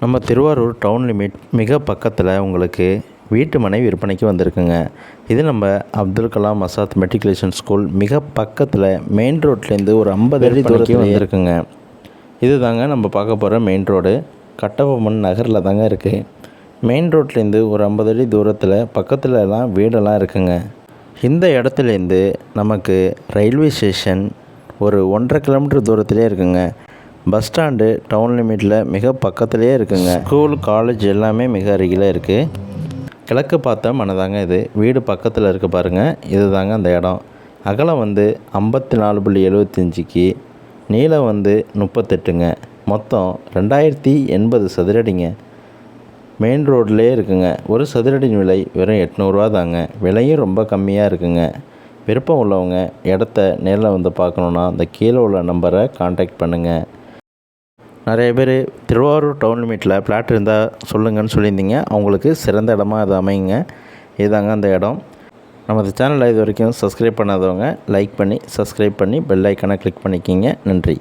நம்ம Thiruvarur down limit மிக பக்கத்தில் உங்களுக்கு வீட்டு மனை விற்பனைக்கு வந்திருக்குங்க. இது நம்ம அப்துல் கலாம் ஆசாத் மெட்ரிகுலேஷன் ஸ்கூல் மிக பக்கத்தில் மெயின் ரோட்லேருந்து ஒரு 50 அடி தூரத்துக்கு வந்திருக்குங்க. இது தாங்க நம்ம பார்க்க போகிற மெயின் ரோடு. கட்டபொம்மன் நகரில் தாங்க இருக்குது. மெயின் ரோட்லேருந்து ஒரு 50 அடி தூரத்தில் பக்கத்துலலாம் வீடெல்லாம் இருக்குங்க. இந்த இடத்துலேருந்து நமக்கு ரயில்வே ஸ்டேஷன் ஒரு 1.5 கிலோமீட்டர் தூரத்திலே இருக்குங்க. பஸ் ஸ்டாண்டு டவுன் லிமிட்டில் மிக பக்கத்துலேயே இருக்குங்க. ஸ்கூல் காலேஜ் எல்லாமே மிக அருகில் இருக்குது. கிழக்கு பார்த்த மனதாங்க இது. வீடு பக்கத்தில் இருக்க பாருங்கள். இது தாங்க அந்த இடம். அகலம் 54.75க்கு, நீளம் 38ங்க. மொத்தம் 2080 சதுரடிங்க. மெயின் ரோட்லேயே இருக்குங்க. ஒரு சதுரடி விலை வெறும் 800 தாங்க. விலையும் ரொம்ப கம்மியாக இருக்குங்க. விருப்பம் உள்ளவங்க இடத்த நேரில் வந்து பார்க்கணுன்னா அந்த கீழே உள்ள நம்பரை கான்டாக்ட் பண்ணுங்கள். நிறைய பேர் திருவாரூர் டவுன் லிமிட்டில் ஃப்ளாட் இருந்தால் சொல்லுங்கன்னு சொல்லியிருந்தீங்க. அவங்களுக்கு சிறந்த இடமா அது அமையுங்க. இதுதாங்க அந்த இடம். நமது சேனலை இது வரைக்கும் சப்ஸ்கிரைப் பண்ணாதவங்க லைக் பண்ணி சப்ஸ்கிரைப் பண்ணி பெல் ஐக்கானை கிளிக் பண்ணிக்கிங்க. நன்றி.